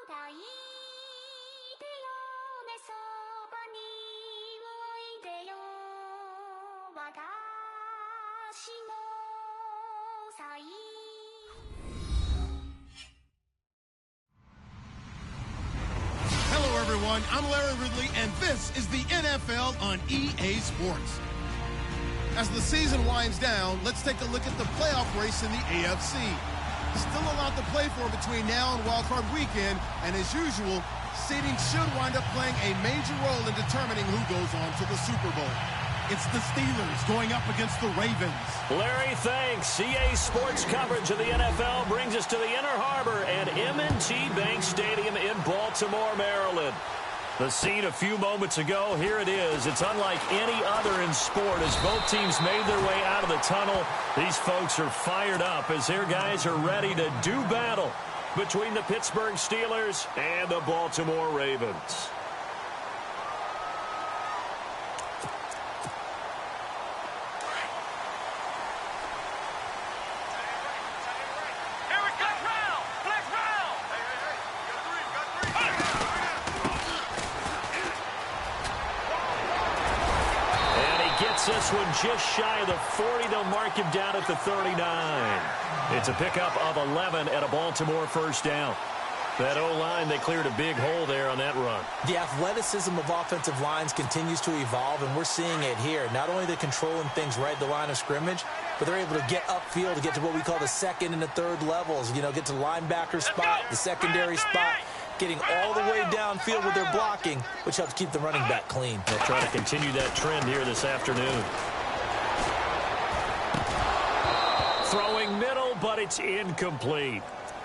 抱いてよねそばにおいでよ私の最 Hello, everyone. I'm Larry Ridley, and this is the NFL on EA Sports. As the season winds down, let's take a look at the playoff race in the AFC. Still a lot to play for between now and wildcard weekend, and as usual, seeding should wind up playing a major role in determining who goes on to the Super Bowl. It's the Steelers going up against the Ravens. Larry, thanks. EA Sports coverage of the NFL brings us to the Inner Harbor at M&T Bank Stadium in Baltimore, Maryland. The scene a few moments ago, here it is. It's unlike any other in sport as both teams made their way out of the tunnel. These folks are fired up as their guys are ready to do battle between the Pittsburgh Steelers and the Baltimore Ravens. This one just shy of the 40. They'll mark him down at the 39. It's a pickup of 11 at a Baltimore first down. That O-line, they cleared a big hole there on that run. The athleticism of offensive lines continues to evolve, and we're seeing it here. Not only are they controlling things right at the line of scrimmage, but they're able to get upfield to get to what we call the second and the third levels. You know, get to the linebacker spot, the secondary spot, getting all the way downfield with their blocking, which helps keep the running back clean. They'll try to continue that trend here this afternoon. Throwing middle, but it's incomplete.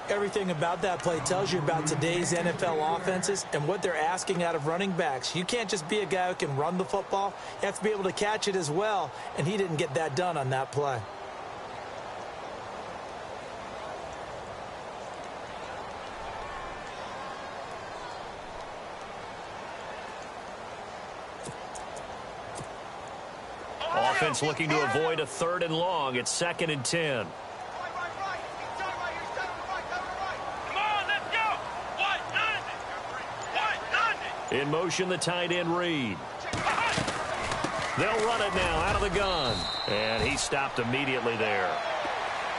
Everything about that play tells you about today's NFL offenses and what they're asking out of running backs. You can't just be a guy who can run the football. You have to be able to catch it as well, and he didn't get that done on that play. Offense looking to avoid a 3rd and long. It's 2nd and 10. In motion, the tight end Reed. They'll run it now out of the gun. And he stopped immediately there.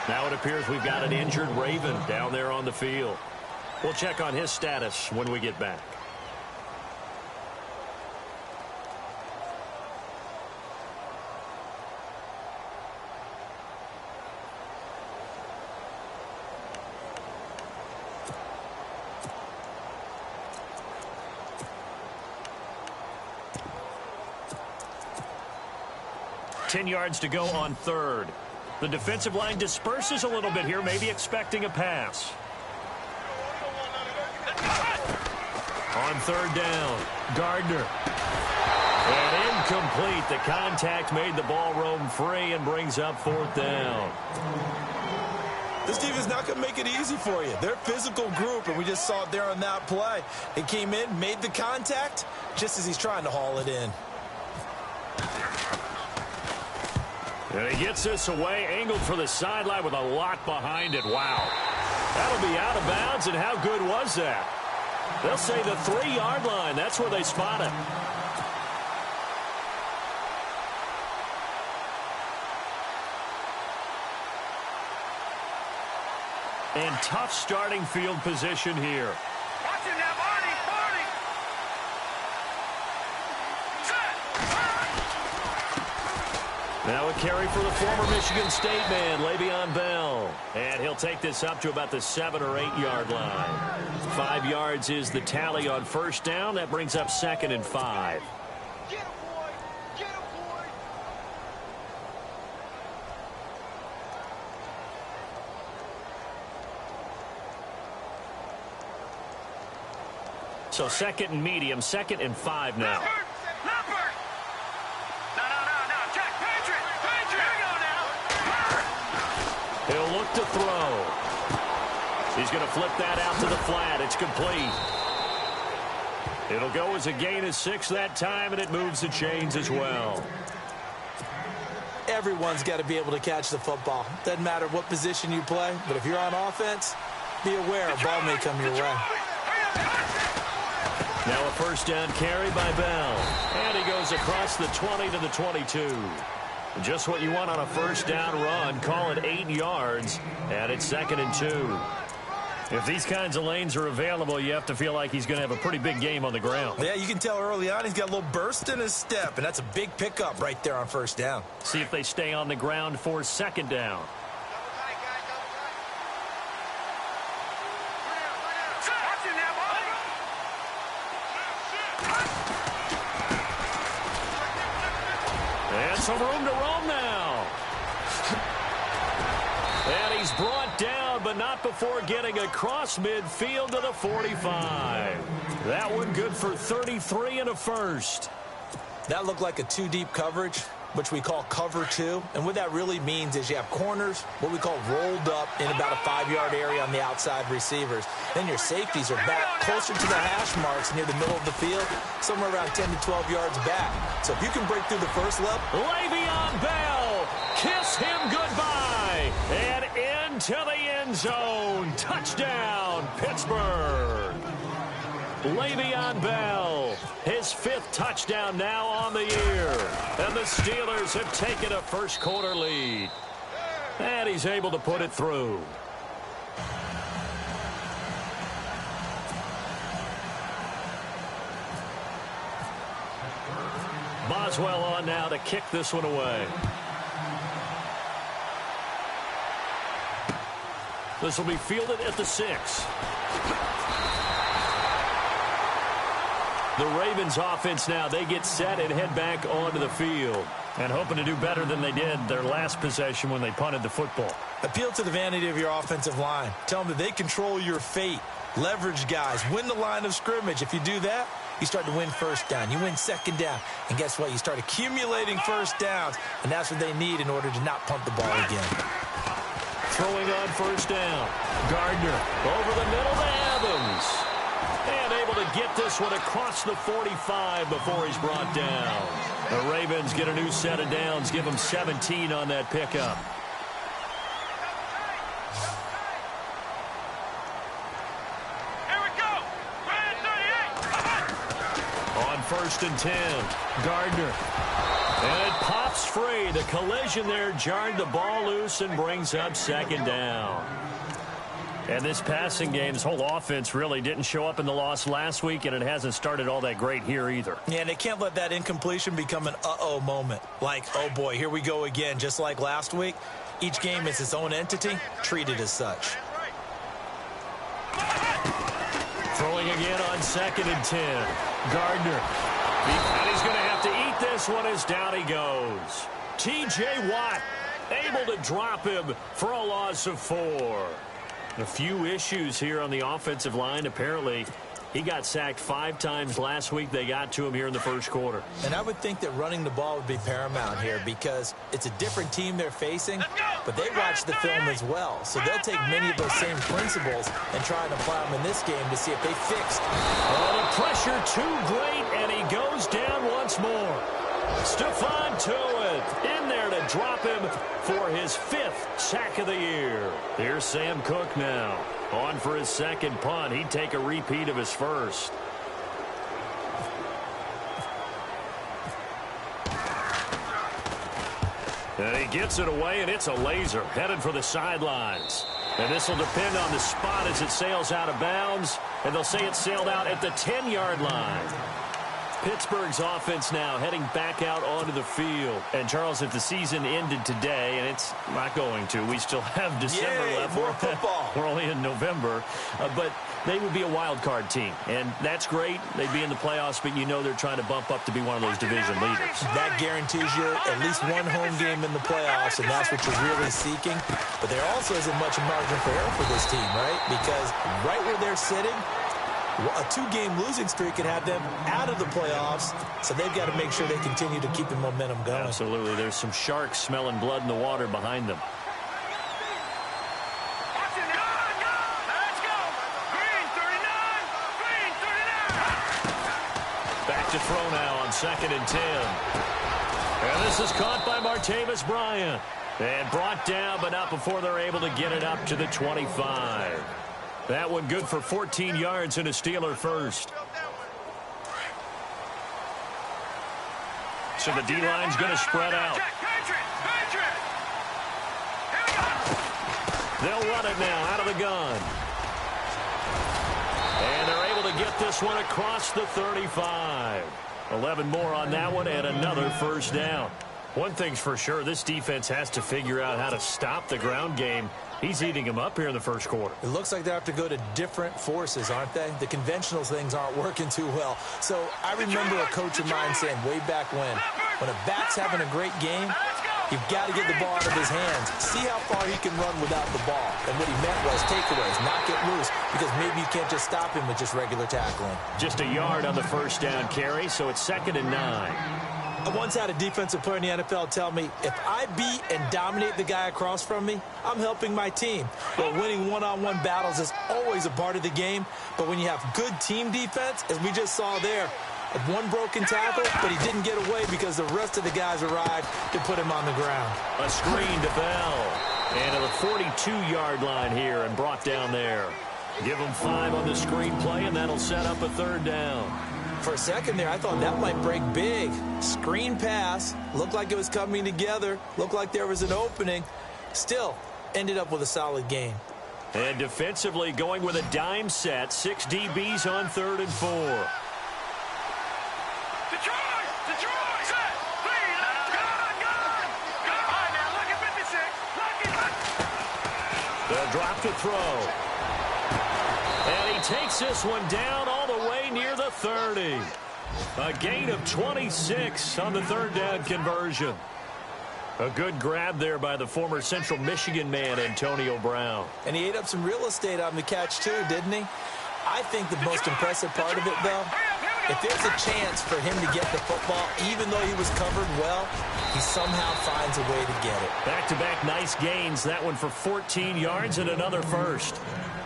Now it appears we've got an injured Raven down there on the field. We'll check on his status when we get back. Ten yards to go on 3rd. The defensive line disperses a little bit here, maybe expecting a pass. On 3rd down, Gardner. And incomplete. The contact made the ball roam free and brings up 4th down. This team is not going to make it easy for you. They're a physical group, and we just saw it there on that play. It came in, made the contact, just as he's trying to haul it in. And he gets this away, angled for the sideline with a lot behind it. Wow. That'll be out of bounds, and how good was that? They'll say the 3-yard line. That's where they spot it. And tough starting field position here. Watch it now, Barney. Now a carry for the former Michigan State man, Le'Veon Bell. And he'll take this up to about the 7- or 8-yard line. 5 yards is the tally on first down. That brings up 2nd and 5. Get him, boy. Get him, boy. So 2nd and medium, 2nd and 5 now. Leopard. No. Jack, Patriot. Here we go now. He'll look to throw. He's going to flip that out to the flat. It's complete. It'll go as a gain of 6 that time, and it moves the chains as well. Everyone's got to be able to catch the football. Doesn't matter what position you play, but if you're on offense, be aware a ball may come your way. Now a first down carry by Bell. And he goes across the 20 to the 22. Just what you want on a first down run. Call it 8 yards. And it's 2nd and 2. If these kinds of lanes are available, you have to feel like he's going to have a pretty big game on the ground. Yeah, you can tell early on he's got a little burst in his step, and that's a big pickup right there on first down. See if they stay on the ground for 2nd down. And some room to roam now. And he's brought down, but not before getting across midfield to the 45. That one good for 33 and a first. That looked like a 2-deep coverage, which we call cover 2. And what that really means is you have corners, what we call rolled up in about a 5-yard area on the outside receivers. Then your safeties are back closer to the hash marks near the middle of the field, somewhere around 10 to 12 yards back. So if you can break through the first level. Le'Veon Bell, kiss him goodbye. And into the end zone. Touchdown, Pittsburgh. Le'Veon Bell, his 5th touchdown now on the year. And the Steelers have taken a first-quarter lead. And he's able to put it through. Boswell on now to kick this one away. This will be fielded at the 6. The Ravens offense now, they get set and head back onto the field. And hoping to do better than they did their last possession when they punted the football. Appeal to the vanity of your offensive line. Tell them that they control your fate. Leverage guys. Win the line of scrimmage. If you do that, you start to win first down. You win 2nd down. And guess what? You start accumulating first downs. And that's what they need in order to not punt the ball again. Throwing on first down. Gardner over the middle to Evans. And able to get this one across the 45 before he's brought down. The Ravens get a new set of downs. Give them 17 on that pickup. Here we go. 38. On 1st and 10. Gardner. And it pops free. The collision there jarred the ball loose and brings up 2nd down. And this passing game, this whole offense really didn't show up in the loss last week, and it hasn't started all that great here either. Yeah, and they can't let that incompletion become an uh-oh moment. Like, oh boy, here we go again, just like last week. Each game is its own entity, treated as such. Throwing again on 2nd and 10. Gardner. And he's going to have to eat this one as down he goes. T.J. Watt able to drop him for a loss of 4. A few issues here on the offensive line. Apparently, he got sacked 5 times last week. They got to him here in the first quarter. And I would think that running the ball would be paramount here because it's a different team they're facing, but they watch the film as well. So they'll take many of those same principles and try and apply them in this game to see if they fixed. Oh, the pressure too great, and he goes down once more. Stephon Tuitt in there to drop him for his 5th sack of the year. Here's Sam Cook now. On for his 2nd punt. He'd take a repeat of his first. And he gets it away, and it's a laser headed for the sidelines. And this will depend on the spot as it sails out of bounds. And they'll say it sailed out at the 10-yard line. Pittsburgh's offense now heading back out onto the field. And, Charles, if the season ended today, and it's not going to, we still have December left. More football. We're only in November. But they would be a wild card team. And that's great. They'd be in the playoffs, but you know they're trying to bump up to be one of those division leaders. That guarantees you at least one home game in the playoffs, and that's what you're really seeking. But there also isn't much margin for error for this team, right? Because right where they're sitting, a 2-game losing streak could have them out of the playoffs, so they've got to make sure they continue to keep the momentum going. Absolutely. There's some sharks smelling blood in the water behind them. Let's go. Green 39. Green 39. Back to throw now on 2nd and 10. And this is caught by Martavis Bryant. And brought down, but not before they're able to get it up to the 25. That one good for 14 yards and a Steeler first. So the D-line's going to spread out. They'll run it now out of the gun. And they're able to get this one across the 35. 11 more on that one and another first down. One thing's for sure, this defense has to figure out how to stop the ground game. He's eating them up here in the first quarter. It looks like they have to go to different forces, aren't they? The conventional things aren't working too well. So I remember a coach of mine saying way back when a back's having a great game, you've got to get the ball out of his hands. See how far he can run without the ball. And what he meant was takeaways, not get loose, because maybe you can't just stop him with just regular tackling. Just a yard on the first down carry, so it's 2nd and 9. I once had a defensive player in the NFL tell me, if I beat and dominate the guy across from me, I'm helping my team. Well, winning one-on-one battles is always a part of the game, but when you have good team defense, as we just saw there, one broken tackle, but he didn't get away because the rest of the guys arrived to put him on the ground. A screen to Bell. And at the 42-yard line here and brought down there. Give him 5 on the screen play, and that'll set up a 3rd down. For a second there, I thought that might break big. Screen pass. Looked like it was coming together. Looked like there was an opening. Still, ended up with a solid game. And defensively going with a dime set. 6 DBs on 3rd and 4. Detroit! Detroit! Set! Clean! Gun! All right, now, look at 56. They'll drop the throw. And he takes this one down all the way near the 30. A gain of 26 on the 3rd down conversion. A good grab there by the former Central Michigan man, Antonio Brown. And he ate up some real estate on the catch, too, didn't he? I think the most impressive part of it, though, if there's a chance for him to get the football, even though he was covered well, he somehow finds a way to get it. Back-to-back nice gains. That one for 14 yards and another first.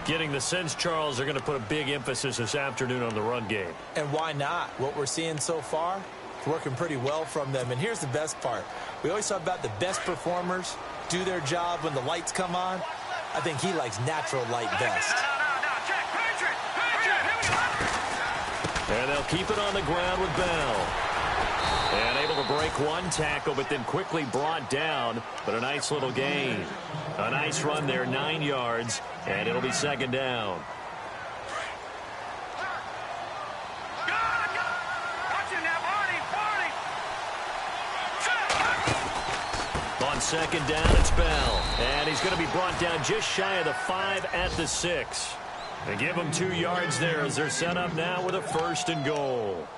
Getting the sense, Charles, they're going to put a big emphasis this afternoon on the run game. And why not? What we're seeing so far, it's working pretty well from them. And here's the best part. We always talk about the best performers do their job when the lights come on. I think he likes natural light best. And they'll keep it on the ground with Bell. And able to break one tackle, but then quickly brought down. But a nice little gain. A nice run there, 9 yards, and it'll be 2nd down. On 2nd down, it's Bell. And he's going to be brought down just shy of the 5 at the 6. They give him 2 yards there as they're set up now with a 1st and goal.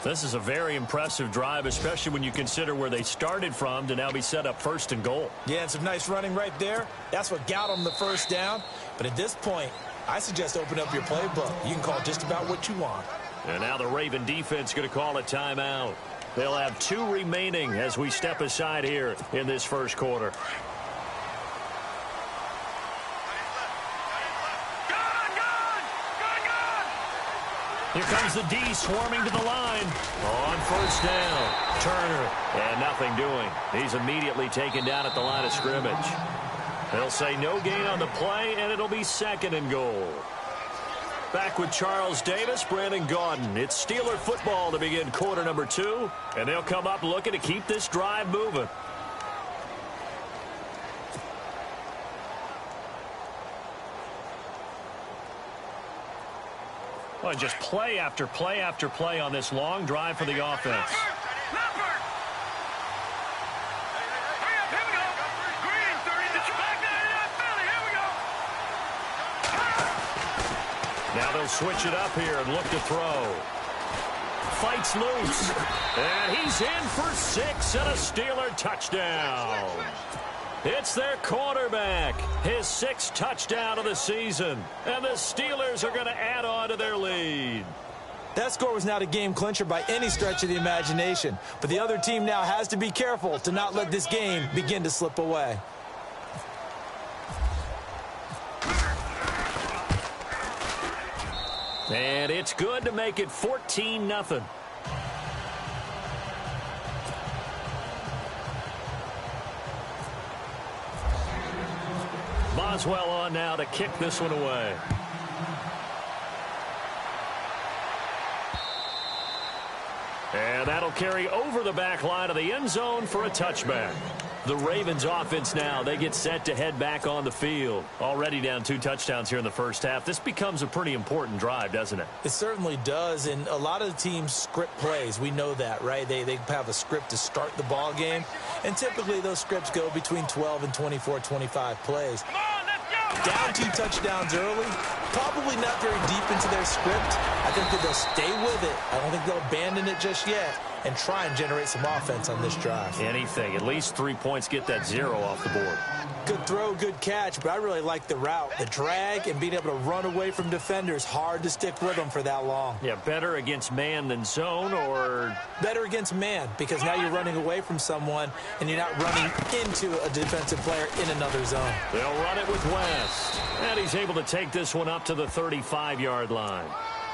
This is a very impressive drive, especially when you consider where they started from to now be set up 1st and goal. Yeah, and some nice running right there. That's what got them the 1st down. But at this point, I suggest open up your playbook. You can call just about what you want. And now the Raven defense going to call a timeout. They'll have 2 remaining as we step aside here in this first quarter. Here comes the D swarming to the line. On 1st down. Turner. And nothing doing. He's immediately taken down at the line of scrimmage. They'll say no gain on the play, and it'll be 2nd and goal. Back with Charles Davis, Brandon Gaudin. It's Steeler football to begin quarter number 2. And they'll come up looking to keep this drive moving. Well, just play after play after play on this long drive for the offense. Now they'll switch it up here and look to throw. Fights loose. And he's in for 6 and a Steeler touchdown. It's their quarterback, his 6th touchdown of the season. And the Steelers are going to add on to their lead. That score was not a game clincher by any stretch of the imagination. But the other team now has to be careful to not let this game begin to slip away. And it's good to make it 14-0. Boswell on now to kick this one away. And that'll carry over the back line of the end zone for a touchback. The Ravens offense now, they get set to head back on the field. Already down 2 touchdowns here in the first half. This becomes a pretty important drive, doesn't it? It certainly does, and a lot of the teams script plays. We know that, right? They have a script to start the ball game, and typically those scripts go between 12 and 24, 25 plays. Come on, let's go. Down 2 touchdowns early, probably not very deep into their script. I think that they'll stay with it. I don't think they'll abandon it just yet and try and generate some offense on this drive. Anything. At least 3 points, get that 0 off the board. Good throw, good catch, but I really like the route. The drag and being able to run away from defenders, hard to stick with them for that long. Yeah, better against man than zone, or better against man, because now you're running away from someone and you're not running into a defensive player in another zone. They'll run it with West. And he's able to take this one up to the 35-yard line.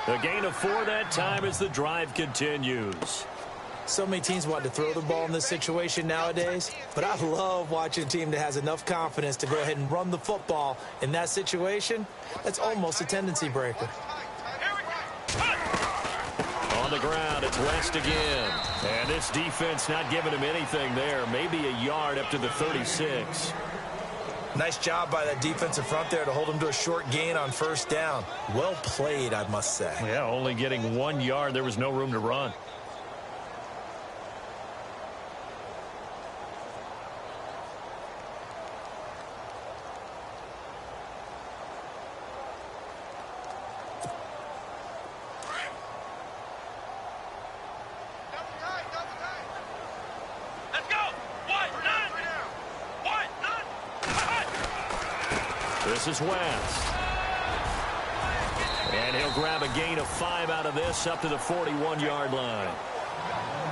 A gain of 4 that time as the drive continues. So many teams want to throw the ball in this situation nowadays, but I love watching a team that has enough confidence to go ahead and run the football in that situation. That's almost a tendency breaker. On the ground, it's West again. And this defense not giving him anything there. Maybe a yard up to the 36. Nice job by that defensive front there to hold him to a short gain on first down. Well played, I must say. Yeah, only getting 1 yard. There was no room to run. This is West. And he'll grab a gain of 5 out of this up to the 41-yard line.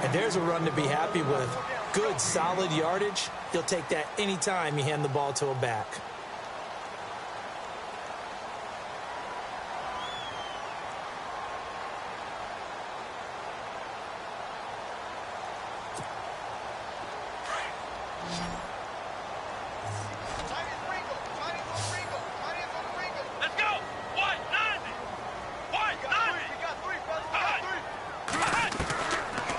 And there's a run to be happy with. Good, solid yardage. He'll take that anytime you hand the ball to a back.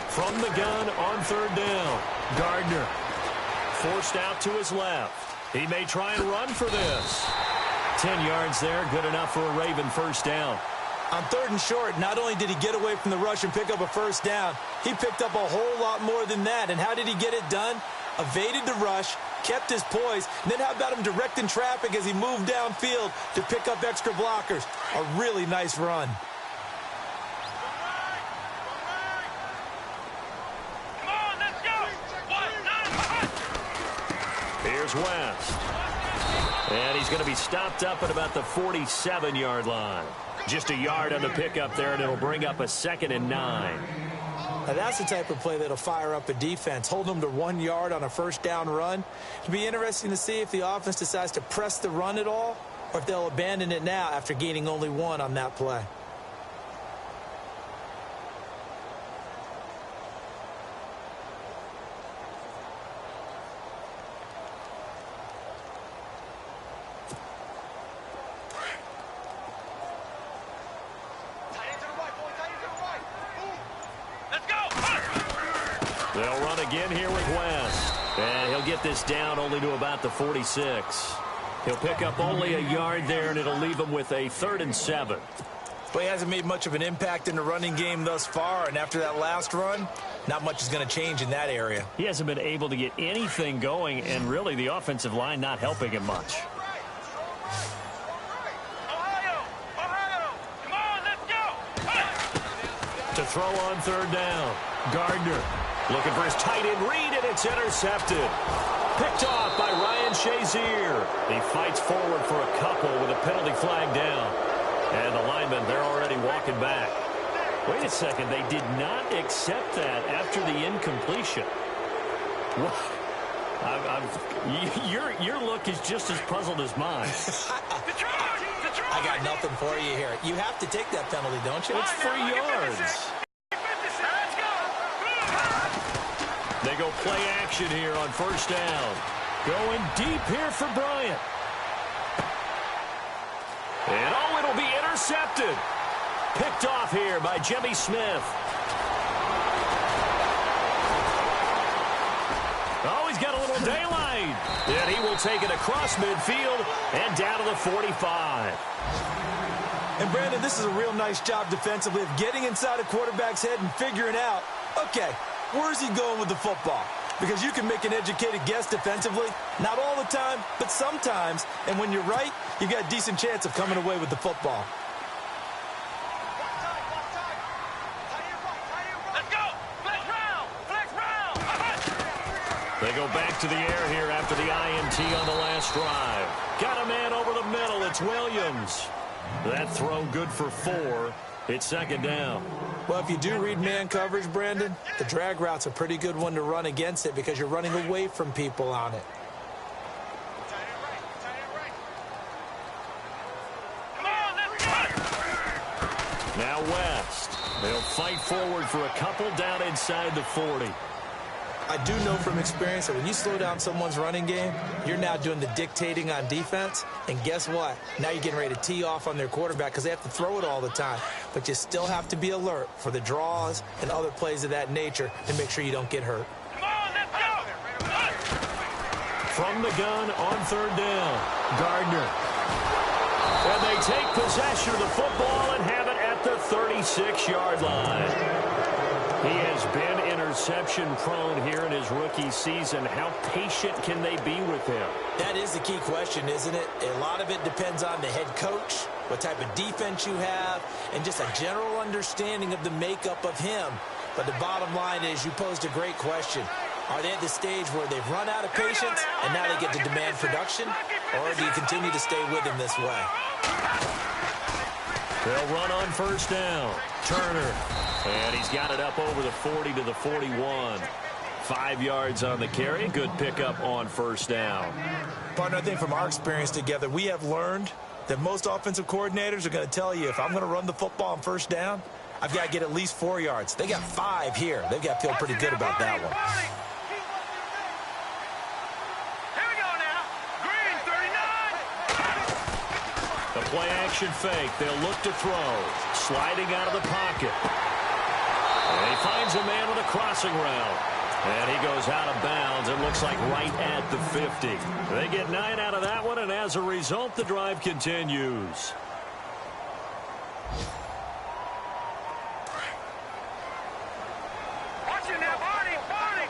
From the gun on 3rd down. Gardner forced out to his left. He may try and run for this. 10 yards there, good enough for a Raven first down. On 3rd and short, not only did he get away from the rush and pick up a first down, he picked up a whole lot more than that. And how did he get it done? Evaded the rush, kept his poise, and then how about him directing traffic as he moved downfield to pick up extra blockers? A really nice run. Here's West. And he's going to be stopped up at about the 47-yard line. Just a yard on the pickup there, and it'll bring up a 2nd and 9. Now that's the type of play that'll fire up a defense. Hold them to 1 yard on a first down run. It'll be interesting to see if the offense decides to press the run at all, or if they'll abandon it now after gaining only 1 on that play. They'll run again here with West. And he'll get this down only to about the 46. He'll pick up only a yard there, and it'll leave him with a 3rd and 7. But he hasn't made much of an impact in the running game thus far, and after that last run, not much is going to change in that area. He hasn't been able to get anything going, and really the offensive line not helping him much. To throw on 3rd down. Gardner looking for his tight end read, and it's intercepted. Picked off by Ryan Shazier. He fights forward for a couple with a penalty flag down. And the linemen, they're already walking back. Wait a second, they did not accept that after the incompletion. What? Your look is just as puzzled as mine. I got nothing for you here. You have to take that penalty, don't you? It's 3 yards. They go play action here on first down. Going deep here for Bryant. And oh, it'll be intercepted. Picked off here by Jimmy Smith. Oh, he's got a little daylight. And he will take it across midfield and down to the 45. And, Brandon, this is a real nice job defensively of getting inside a quarterback's head and figuring out, okay, where's he going with the football? Because you can make an educated guess defensively, not all the time, but sometimes. And when you're right, you've got a decent chance of coming away with the football. Let's go. Flex round. Flex round. They go back to the air here after the INT on the last drive. Got a man over the middle. It's Williams. That throw good for 4. It's second down. Well, if you do read man coverage, Brandon, the drag route's a pretty good one to run against it because you're running away from people on it. Come on, let's go. Now West. They'll fight forward for a couple down inside the 40. I do know from experience that when you slow down someone's running game, you're now doing the dictating on defense. And guess what? Now you're getting ready to tee off on their quarterback because they have to throw it all the time. But you still have to be alert for the draws and other plays of that nature to make sure you don't get hurt. Come on, let's go. From the gun on third down, Gardner. And they take possession of the football and have it at the 36-yard line. He has been interception-prone here in his rookie season. How patient can they be with him? That is the key question, isn't it? A lot of it depends on the head coach, what type of defense you have, and just a general understanding of the makeup of him. But the bottom line is you posed a great question. Are they at the stage where they've run out of patience and now they get to demand production? Or do you continue to stay with him this way? They'll run on first down. Turner. And he's got it up over the 40 to the 41. 5 yards on the carry. Good pickup on first down. Partner, I think from our experience together, we have learned that most offensive coordinators are going to tell you if I'm going to run the football on first down, I've got to get at least 4 yards. They got 5 here. They've got to feel pretty good about that one. Here we go now. Green, 39. The play action fake. They'll look to throw. Sliding out of the pocket. And he finds a man with a crossing route. And he goes out of bounds. It looks like right at the 50. They get 9 out of that one, and as a result, the drive continues. Watch it now, Barney. Barney.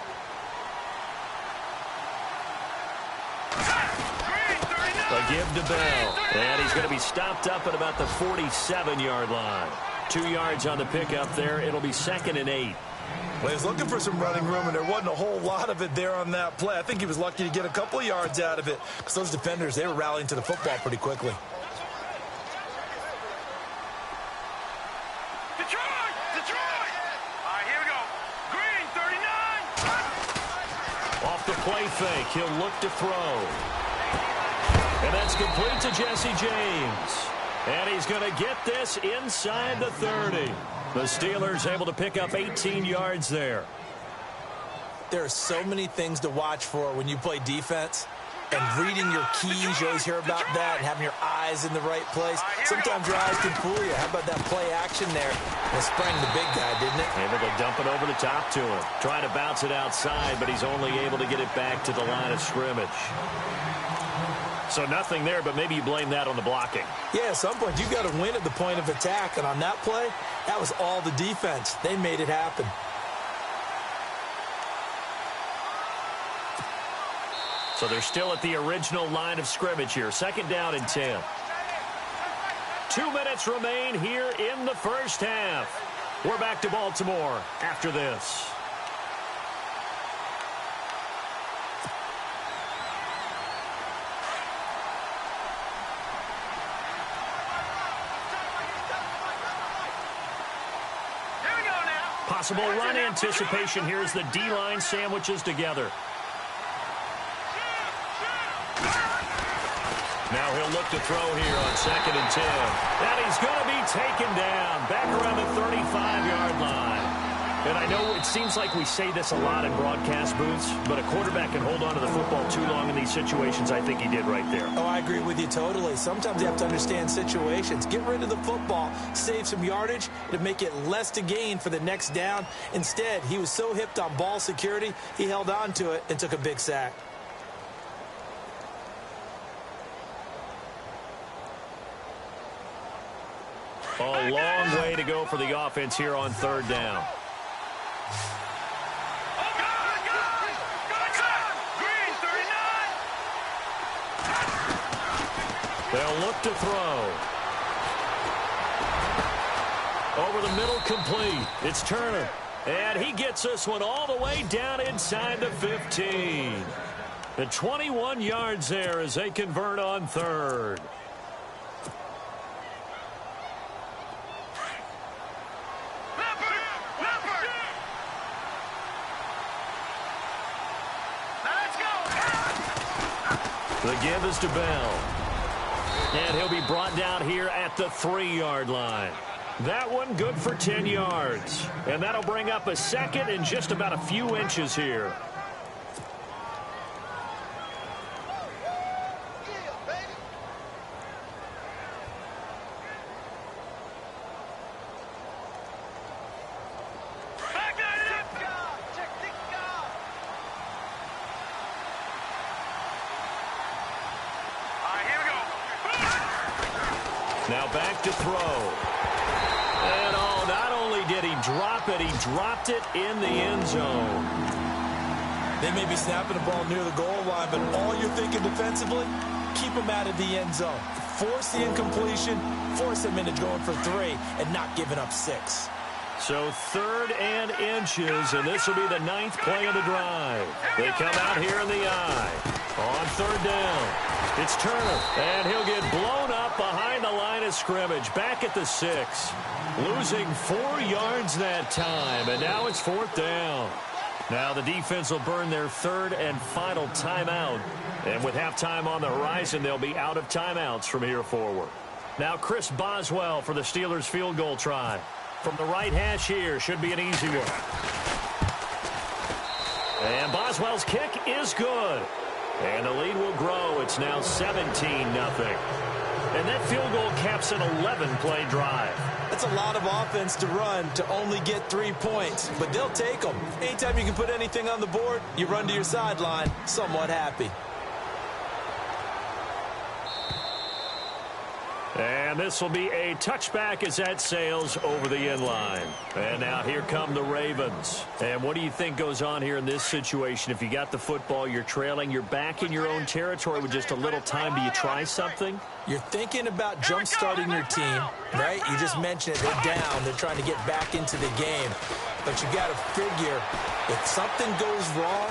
Green, 39. A give to Bell. And he's going to be stopped up at about the 47-yard line. 2 yards on the pickup there. It'll be 2nd and 8. Well, he was looking for some running room, and there wasn't a whole lot of it there on that play. I think he was lucky to get a couple of yards out of it because those defenders, they were rallying to the football pretty quickly. Detroit. Detroit. All right, here we go. Green, 39. Off the play fake, he'll look to throw. And that's complete to Jesse James. And he's going to get this inside the 30. The Steelers able to pick up 18 yards there. There are so many things to watch for when you play defense. And reading your keys, you always hear about that, and having your eyes in the right place. Sometimes your eyes can fool you. How about that play action there? It sprang the big guy, didn't it? Able to dump it over the top to him. Trying to bounce it outside, but he's only able to get it back to the line of scrimmage. So nothing there, but maybe you blame that on the blocking. Yeah, at some point, you've got to win at the point of attack. And on that play, that was all the defense. They made it happen. So they're still at the original line of scrimmage here. 2nd down and 10. 2 minutes remain here in the first half. We're back to Baltimore after this. Here we go now. Possible run anticipation here as the D-line sandwiches together. Now he'll look to throw here on 2nd and 10. And he's going to be taken down back around the 35-yard line. And I know it seems like we say this a lot in broadcast booths, but a quarterback can hold on to the football too long in these situations. I think he did right there. Oh, I agree with you totally. Sometimes you have to understand situations. Get rid of the football, save some yardage to make it less to gain for the next down. Instead, he was so hipped on ball security, he held on to it and took a big sack. A long way to go for the offense here on third down. They'll look to throw. Over the middle, complete. It's Turner. And he gets this one all the way down inside the 15. The 21 yards there as they convert on third. The give is to Bell. And he'll be brought down here at the 3-yard line. That one good for 10 yards. And that'll bring up a second and just about a few inches here. Now back to throw. And oh, not only did he drop it, he dropped it in the end zone. They may be snapping the ball near the goal line, but all you're thinking defensively, keep them out of the end zone. Force the incompletion, force them into going for 3, and not giving up 6. So 3rd and inches, and this will be the 9th play of the drive. They come out here in the eye. On 3rd down. It's Turner, and he'll get blown up behind the line of scrimmage. Back at the 6. Losing 4 yards that time, and now it's 4th down. Now the defense will burn their 3rd and final timeout. And with halftime on the horizon, they'll be out of timeouts from here forward. Now Chris Boswell for the Steelers field goal try. From the right hash here, should be an easy one. And Boswell's kick is good. And the lead will grow. It's now 17-0. And that field goal caps an 11-play drive. That's a lot of offense to run to only get 3 points, but they'll take them. Anytime you can put anything on the board, you run to your sideline somewhat happy. And this will be a touchback as that sails over the end line. And now here come the Ravens. And what do you think goes on here in this situation? If you got the football, you're trailing, you're back in your own territory with just a little time. Do you try something? You're thinking about jump-starting your team, right? You just mentioned it. They're down. They're trying to get back into the game. But you got to figure if something goes wrong,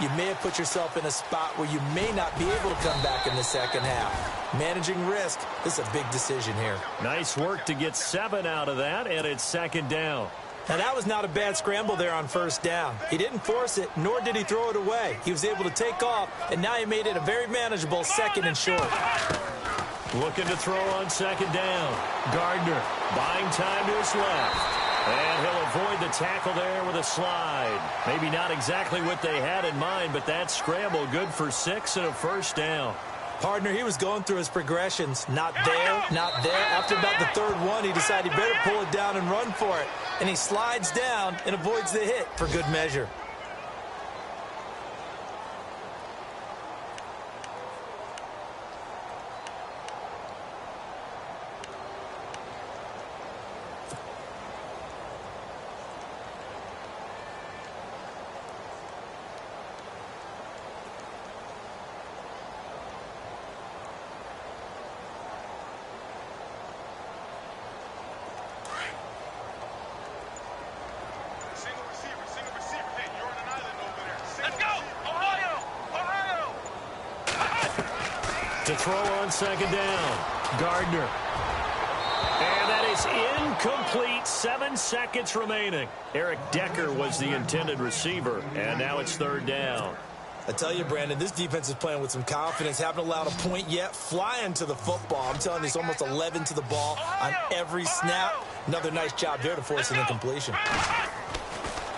you may have put yourself in a spot where you may not be able to come back in the second half. Managing risk, this is a big decision here. Nice work to get 7 out of that, and it's 2nd down. Now, that was not a bad scramble there on 1st down. He didn't force it, nor did he throw it away. He was able to take off, and now he made it a very manageable 2nd and short. Looking to throw on 2nd down. Gardner buying time to his left. And he'll avoid the tackle there with a slide. Maybe not exactly what they had in mind, but that scramble good for 6 and a 1st down. Partner, he was going through his progressions. Not there, not there. After about the 3rd one, he decided he better pull it down and run for it. And he slides down and avoids the hit for good measure. To throw on 2nd down. Gardner. And that is incomplete. 7 seconds remaining. Eric Decker was the intended receiver. And now it's 3rd down. I tell you, Brandon, this defense is playing with some confidence. Haven't allowed a point yet. Flying to the football. I'm telling you, it's almost 11 to the ball on every snap. Another nice job there to force an incompletion.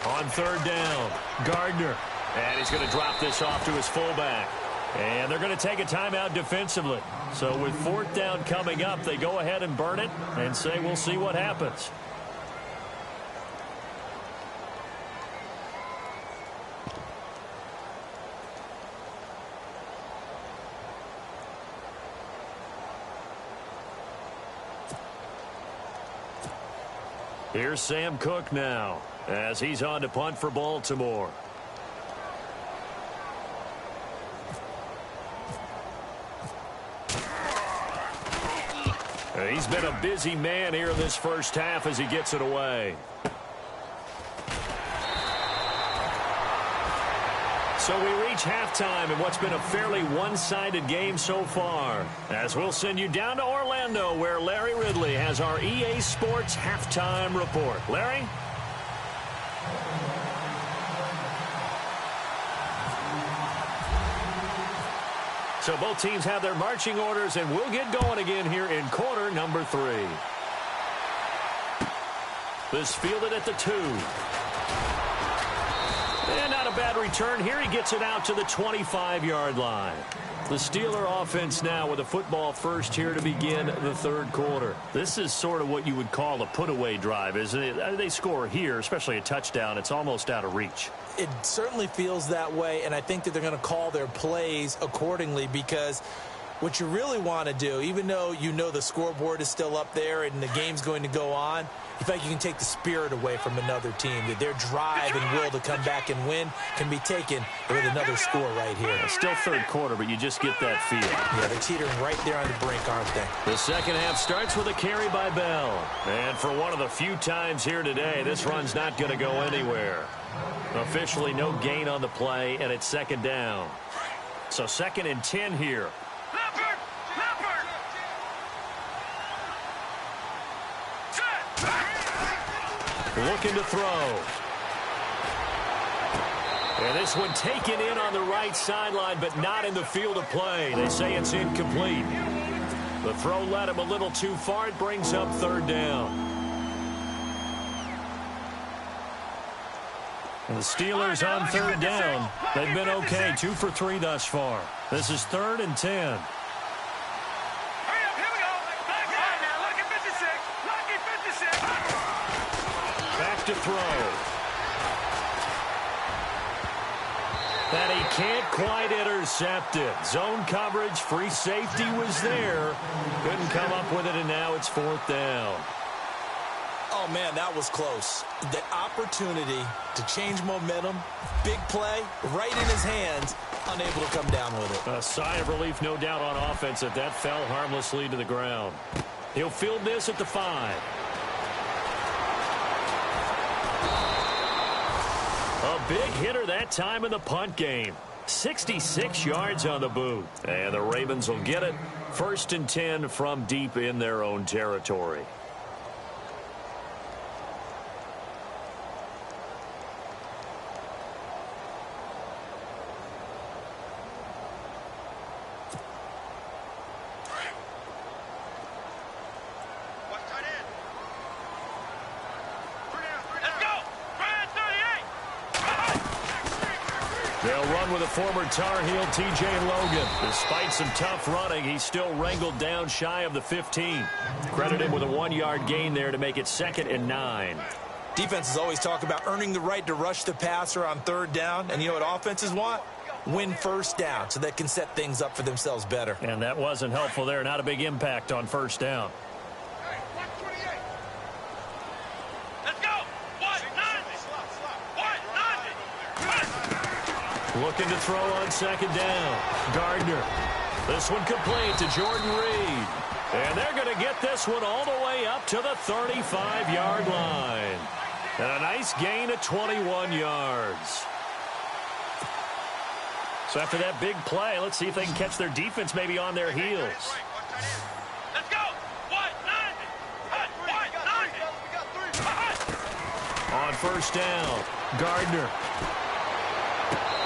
On third down, Gardner. And he's going to drop this off to his fullback. And they're going to take a timeout defensively. So with fourth down coming up, they go ahead and burn it and say we'll see what happens. Here's Sam Cook now as he's on to punt for Baltimore. He's been a busy man here in this first half as he gets it away. So we reach halftime in what's been a fairly one-sided game so far. As we'll send you down to Orlando where Larry Ridley has our EA Sports halftime report. Larry? So both teams have their marching orders, and we'll get going again here in quarter number 3. This fielded at the 2. And not a bad return here. He gets it out to the 25-yard line. The Steeler offense now with a football first here to begin the third quarter. This is sort of what you would call a put-away drive, isn't it? They score here, especially a touchdown. It's almost out of reach. It certainly feels that way, and I think that they're going to call their plays accordingly because what you really want to do, even though you know the scoreboard is still up there and the game's going to go on, you feel like you can take the spirit away from another team, that their drive and will to come back and win can be taken with another score right here. It's still third quarter, but you just get that feel. Yeah, they're teetering right there on the brink, aren't they? The second half starts with a carry by Bell. And for one of the few times here today, this run's not going to go anywhere. Officially no gain on the play, and it's second down. So 2nd and 10 here. Looking to throw. And this one taken in on the right sideline, but not in the field of play. They say it's incomplete. The throw led him a little too far. It brings up third down. And the Steelers on third down. They've been okay. 2 for 3 thus far. This is 3rd and 10. Back to throw. And he can't quite intercept it. Zone coverage, free safety was there. Couldn't come up with it, and now it's 4th down. Oh, man, that was close. The opportunity to change momentum, big play, right in his hands, unable to come down with it. A sigh of relief, no doubt, on offense that fell harmlessly to the ground. He'll field this at the 5. A big hitter that time in the punt game. 66 yards on the boot. And the Ravens will get it. 1st and 10 from deep in their own territory. They'll run with a former Tar Heel, T.J. Logan. Despite some tough running, he's still wrangled down shy of the 15. Credit him with a 1-yard gain there to make it 2nd and 9. Defenses always talk about earning the right to rush the passer on third down. And you know what offenses want? Win first down so they can set things up for themselves better. And that wasn't helpful there. Not a big impact on first down. Looking to throw on 2nd down. Gardner. This one complete to Jordan Reed. And they're going to get this one all the way up to the 35-yard line. And a nice gain of 21 yards. So after that big play, let's see if they can catch their defense maybe on their heels. Let's go. On first down, Gardner.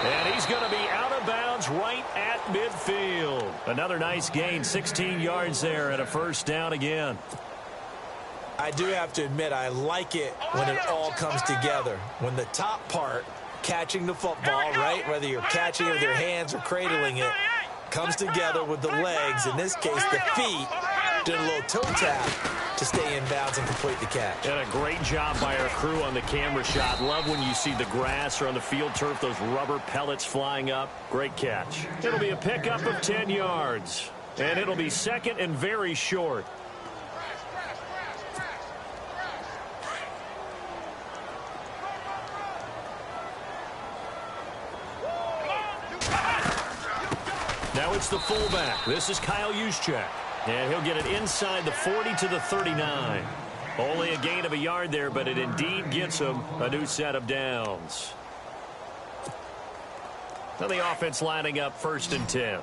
And he's going to be out of bounds right at midfield. Another nice gain, 16 yards there, and a first down again. I do have to admit, I like it when it all comes together. When the top part, catching the football, right, whether you're catching it with your hands or cradling it, comes together with the legs, in this case the feet, doing a little toe tap to stay in bounds and complete the catch. And a great job by our crew on the camera shot. Love when you see the grass or on the field turf, those rubber pellets flying up. Great catch. It'll be a pickup of 10 yards. And it'll be second and very short. Now it's the fullback. This is Kyle Juszczyk. And he'll get it inside the 40 to the 39. Only a gain of a yard there, but it indeed gets him a new set of downs. Now the offense lining up 1st and 10.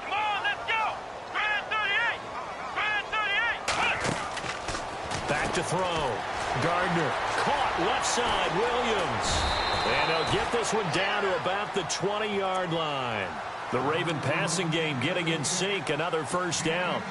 Come on, let's go. 38. Back to throw. Gardner caught left side. Williams. And they'll get this one down to about the 20-yard line. The Raven passing game getting in sync. Another first down.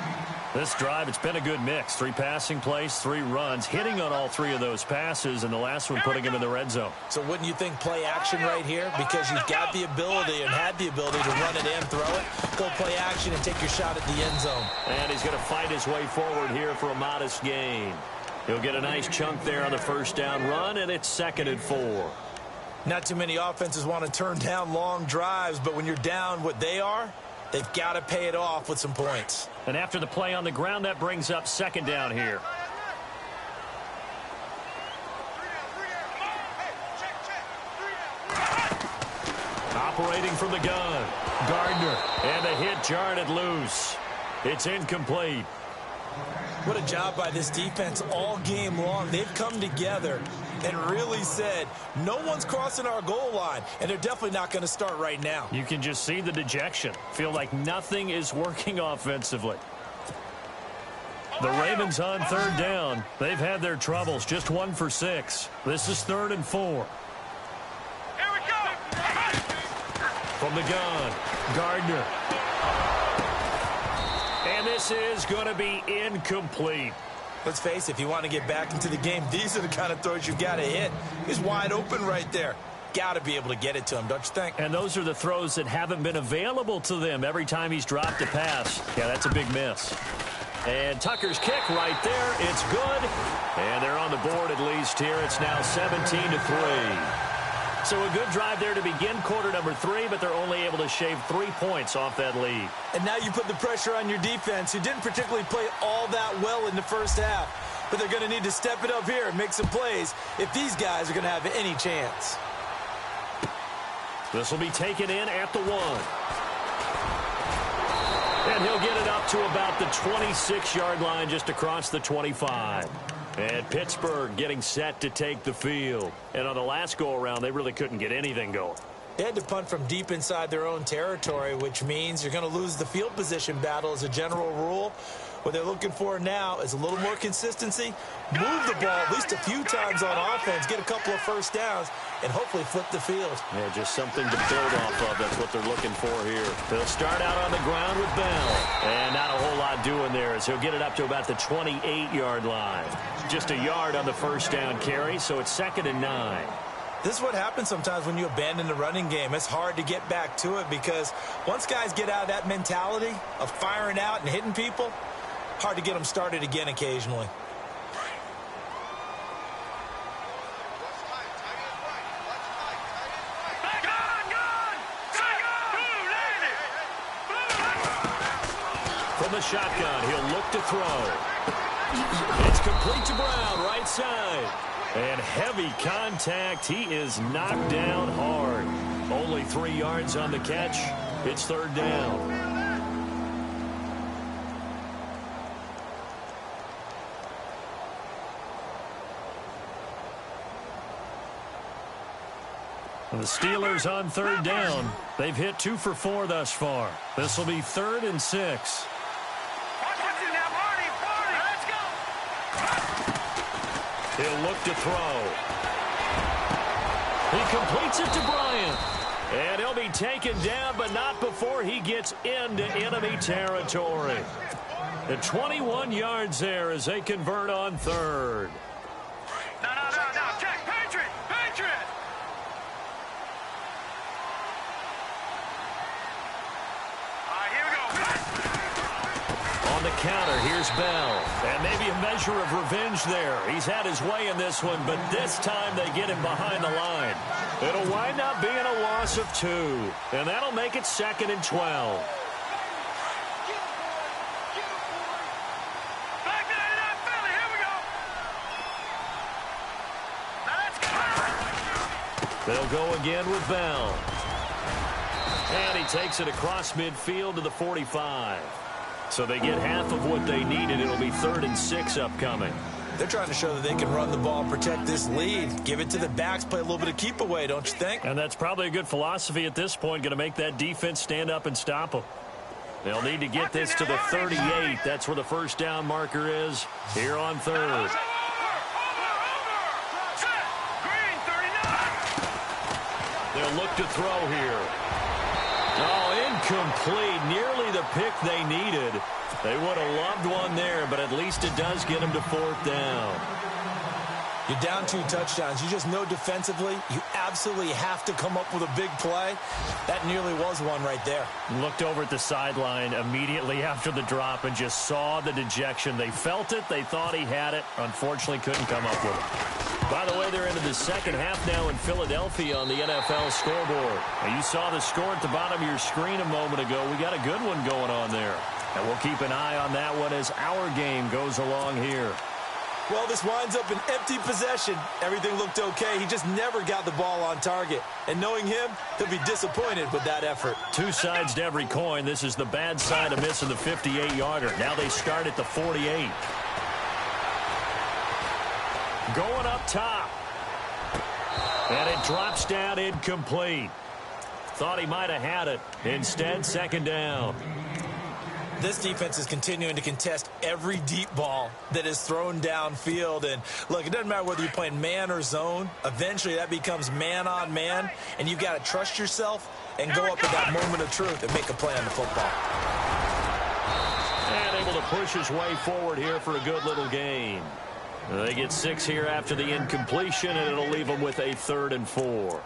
This drive, it's been a good mix. 3 passing plays, 3 runs, hitting on all 3 of those passes, and the last one putting him in the red zone. So wouldn't you think play action right here? Because you've got the ability and had the ability to run it in, throw it, go play action and take your shot at the end zone. And he's going to fight his way forward here for a modest gain. He'll get a nice chunk there on the first down run, and it's 2nd and 4. Not too many offenses want to turn down long drives, but when you're down what they are, they've got to pay it off with some points. And after the play on the ground, that brings up 2nd down here. Operating from the gun. Gardner. And the hit jarred it loose. It's incomplete. What a job by this defense all game long. They've come together and really said, no one's crossing our goal line, and they're definitely not going to start right now. You can just see the dejection. Feel like nothing is working offensively. The Ravens on 3rd down. They've had their troubles, just 1 for 6. This is 3rd and 4. Here we go. From the gun, Gardner. And this is going to be incomplete. Let's face it, if you want to get back into the game, these are the kind of throws you've got to hit. He's wide open right there. Got to be able to get it to him, don't you think? And those are the throws that haven't been available to them every time he's dropped a pass. Yeah, that's a big miss. And Tucker's kick right there. It's good. And they're on the board at least here. It's now 17-3. So a good drive there to begin quarter number 3, but they're only able to shave 3 points off that lead. And now you put the pressure on your defense, who didn't particularly play all that well in the first half. But they're going to need to step it up here and make some plays if these guys are going to have any chance. This will be taken in at the 1. And he'll get it up to about the 26-yard line, just across the 25. And Pittsburgh getting set to take the field. And on the last go-around, they really couldn't get anything going. They had to punt from deep inside their own territory, which means you're going to lose the field position battle as a general rule. What they're looking for now is a little more consistency, move the ball at least a few times on offense, get a couple of first downs, and hopefully flip the field. Yeah, just something to build off of. That's what they're looking for here. They'll start out on the ground with Bell. And not a whole lot doing there as he'll get it up to about the 28-yard line. Just a yard on the first down carry, so it's 2nd and 9. This is what happens sometimes when you abandon the running game. It's hard to get back to it because once guys get out of that mentality of firing out and hitting people, hard to get them started again occasionally. From the shotgun, he'll look to throw. It's complete to Brown, right side. And heavy contact. He is knocked down hard. Only 3 yards on the catch. It's 3rd down. The Steelers on 3rd down. They've hit 2 for 4 thus far. This will be 3rd and 6. He'll look to throw. He completes it to Bryant. And he'll be taken down, but not before he gets into enemy territory. The 21 yards there as they convert on third. No. Check. Patriot. All right, here we go. On the counter, here's Bell. And maybe a measure of revenge there. He's had his way in this one, but this time they get him behind the line. It'll wind up being a loss of 2. And that'll make it 2nd and 12. They'll go again with Bell. And he takes it across midfield to the 45. So they get half of what they needed. It'll be 3rd and 6 upcoming. They're trying to show that they can run the ball and protect this lead. Give it to the backs, play a little bit of keep away, don't you think? And that's probably a good philosophy at this point, going to make that defense stand up and stop them. They'll need to get this to the 38. That's where the first down marker is here on 3rd. They'll look to throw here. Oh, incomplete. Nearly the pick they needed. They would have loved one there, but at least it does get them to 4th down. You're down 2 touchdowns. You just know defensively you absolutely have to come up with a big play. That nearly was one right there. Looked over at the sideline immediately after the drop and just saw the dejection. They felt it. They thought he had it. Unfortunately, couldn't come up with it. By the way, they're into the second half now in Philadelphia on the NFL scoreboard. Now, you saw the score at the bottom of your screen a moment ago. We got a good one going on there. And we'll keep an eye on that one as our game goes along here. Well, this winds up an empty possession. Everything looked okay. He just never got the ball on target. And knowing him, he'll be disappointed with that effort. 2 sides to every coin. This is the bad side of missing the 58-yarder. Now they start at the 48. Going up top. And it drops down incomplete. Thought he might have had it. Instead, 2nd down. This defense is continuing to contest every deep ball that is thrown downfield. And, look, it doesn't matter whether you're playing man or zone. Eventually, that becomes man on man. And you've got to trust yourself and go up at that moment of truth and make a play on the football. And able to push his way forward here for a good little gain. They get 6 here after the incompletion, and it'll leave them with a 3rd and 4.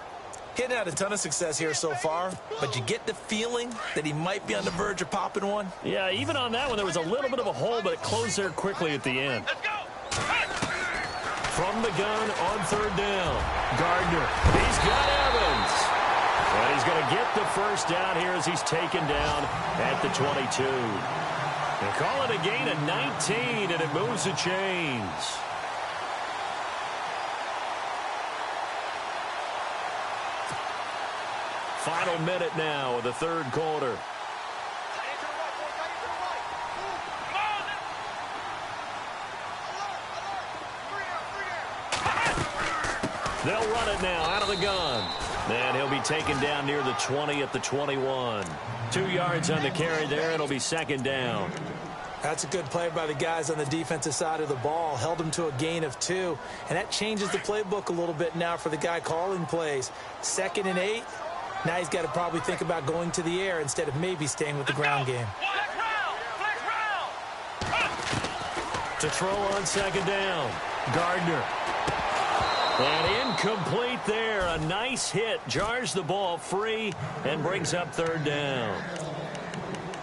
He hadn't had a ton of success here so far, but you get the feeling that he might be on the verge of popping one. Yeah, even on that one, there was a little bit of a hole, but it closed there quickly at the end. Let's go. From the gun on 3rd down. Gardner. He's got Evans. And he's going to get the first down here as he's taken down at the 22. They call it a gain of 19, and it moves the chains. Final minute now of the 3rd quarter. They'll run it now out of the gun. And he'll be taken down near the 20 at the 21. 2 yards on the carry there. It'll be 2nd down. That's a good play by the guys on the defensive side of the ball. Held him to a gain of 2. And that changes the playbook a little bit now for the guy calling plays. 2nd and 8. Now he's got to probably think about going to the air instead of maybe staying with the ground game. To throw on 2nd down. Gardner. And incomplete there. A nice hit. Jars the ball free and brings up 3rd down.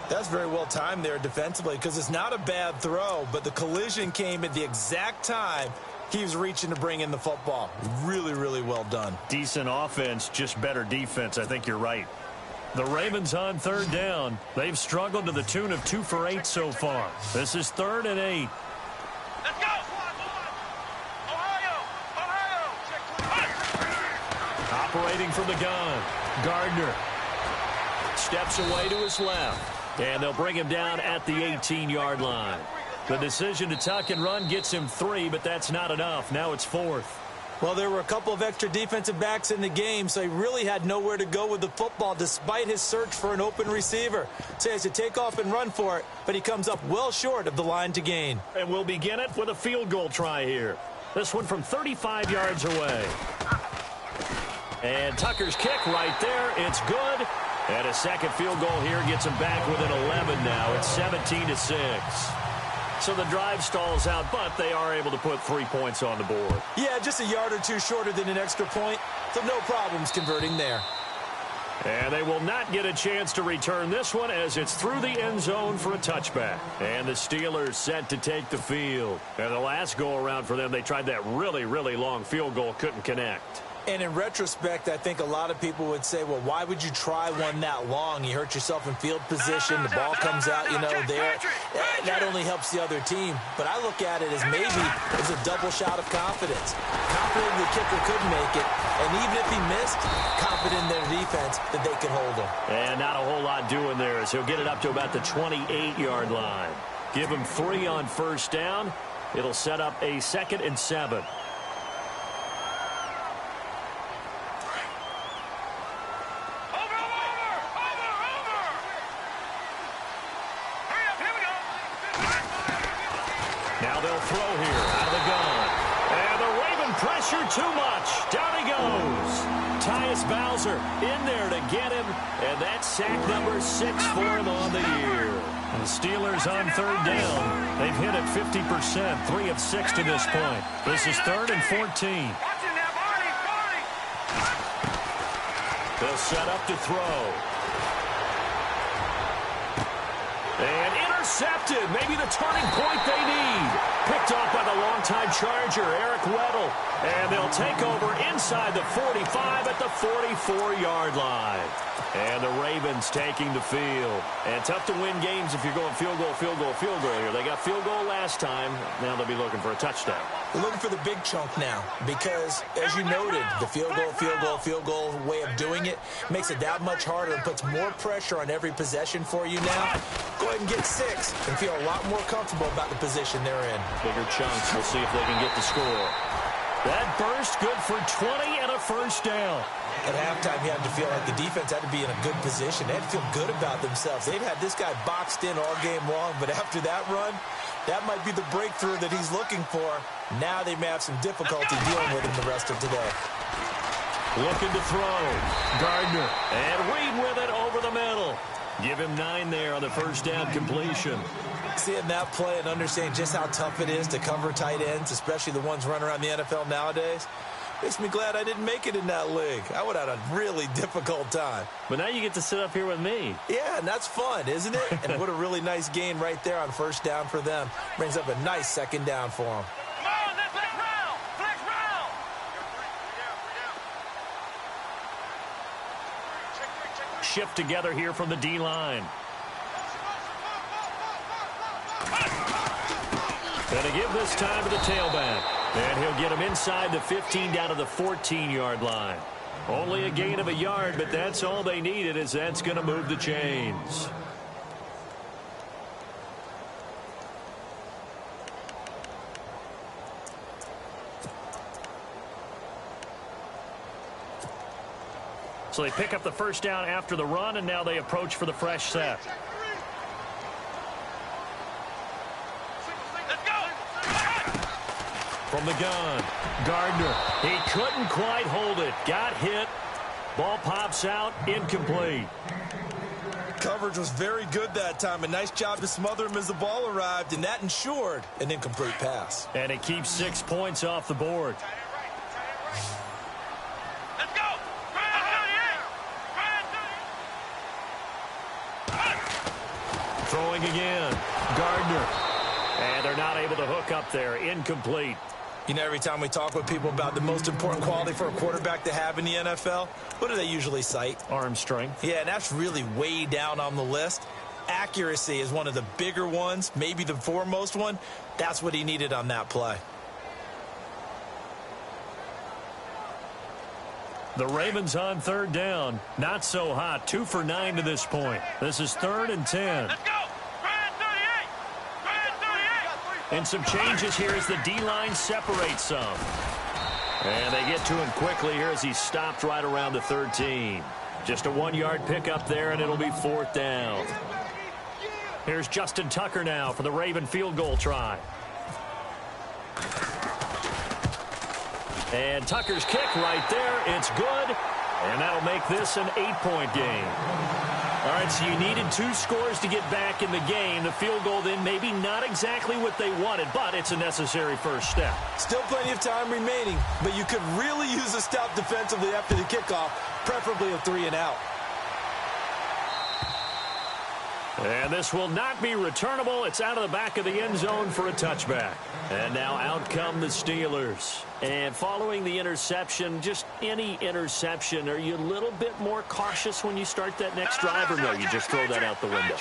That's very well timed there defensively because it's not a bad throw, but the collision came at the exact time he was reaching to bring in the football. Really, really well done. Decent offense, just better defense. I think you're right. The Ravens on 3rd down. They've struggled to the tune of 2 for 8 so far. This is 3rd and 8. Let's go. Operating from the gun. Gardner steps away to his left. And they'll bring him down at the 18-yard line. The decision to tuck and run gets him 3, but that's not enough. Now it's 4th. Well, there were a couple of extra defensive backs in the game, so he really had nowhere to go with the football despite his search for an open receiver. So he has to take off and run for it, but he comes up well short of the line to gain. And we'll begin it with a field goal try here. This one from 35 yards away. And Tucker's kick right there. It's good. And a second field goal here gets him back within 11 now. It's 17-6. So the drive stalls out, but they are able to put 3 points on the board. Yeah, just a yard or two shorter than an extra point, so no problems converting there. And they will not get a chance to return this one as it's through the end zone for a touchback. And the Steelers set to take the field. And the last go-around for them, they tried that really, really long field goal, couldn't connect. And in retrospect, I think a lot of people would say, well, why would you try one that long? You hurt yourself in field position. The ball comes out, there. That only helps the other team. But I look at it as maybe it was a double shot of confidence. Confident the kicker could make it. And even if he missed, confident in their defense that they could hold him. And not a whole lot doing there as he'll get it up to about the 28-yard line. Give him 3 on first down. It'll set up a 2nd and 7. Now they'll throw here out of the gun. And the Raven pressure too much. Down he goes. Tyus Bowser in there to get him. And that's sack number 6 for him on the year. And the Steelers on 3rd down. They've hit it 50%, 3 of 6 to this point. This is 3rd and 14. They'll set up to throw. And intercepted. Maybe the turning point they need. Picked off by the longtime Charger, Eric Weddle. And they'll take over inside the 45 at the 44-yard line. And the Ravens taking the field. And tough to win games if you're going field goal, field goal, field goal here. They got field goal last time. Now they'll be looking for a touchdown. They're looking for the big chunk now because, as you noted, the field goal way of doing it makes it that much harder and puts more pressure on every possession for you now. Go ahead and get 6 and feel a lot more comfortable about the position they're in. Bigger chunks. We'll see if they can get the score. That burst good for 20 and a first down. At halftime, you had to feel like the defense had to be in a good position. They had to feel good about themselves. They'd had this guy boxed in all game long, but after that run, that might be the breakthrough that he's looking for. Now they may have some difficulty dealing with him the rest of today. Looking to throw. Gardner. And Reed with it over the middle. Give him 9 there on the first down completion. Seeing that play and understanding just how tough it is to cover tight ends, especially the ones running around the NFL nowadays, makes me glad I didn't make it in that league. I would have had a really difficult time. But now you get to sit up here with me. Yeah, and that's fun, isn't it? And what a really nice gain right there on first down for them. Brings up a nice 2nd down for them. Come on, let's round. Let's round. Shift together here from the D-line. Going to give this time to the tailback. And he'll get him inside the 15 down to the 14-yard line. Only a gain of a yard, but that's all they needed as that's going to move the chains. So they pick up the first down after the run, and now they approach for the fresh set. From the gun, Gardner. He couldn't quite hold it. Got hit. Ball pops out. Incomplete. Coverage was very good that time. A nice job to smother him as the ball arrived, and that ensured an incomplete pass. And it keeps 6 points off the board. Let's go. Throwing again. Gardner. And they're not able to hook up there. Incomplete. You know, every time we talk with people about the most important quality for a quarterback to have in the NFL, what do they usually cite? Arm strength. Yeah, and that's really way down on the list. Accuracy is one of the bigger ones, maybe the foremost one. That's what he needed on that play. The Ravens on 3rd down. Not so hot. 2 for 9 to this point. This is 3rd and 10. Let's go. And some changes here as the D-line separates some. And they get to him quickly here as he stopped right around the 13. Just a 1-yard pickup there, and it'll be 4th down. Here's Justin Tucker now for the Raven field goal try. And Tucker's kick right there. It's good. And that'll make this an 8-point game. All right, so you needed 2 scores to get back in the game. The field goal then maybe not exactly what they wanted, but it's a necessary first step. Still plenty of time remaining, but you could really use a stop defensively after the kickoff, preferably a 3-and-out. And this will not be returnable. It's out of the back of the end zone for a touchback. And now out come the Steelers. And following the interception, just any interception, are you a little bit more cautious when you start that next drive, or no, you just throw that out the window?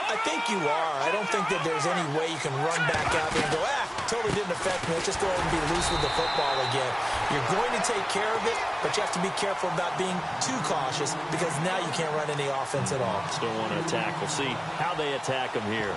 I think you are. I don't think that there's any way you can run back out there and go, totally didn't affect me. Let's just go ahead and be loose with the football again. You're going to take care of it, but you have to be careful about being too cautious because now you can't run any offense at all. Still want to attack. We'll see how they attack them here.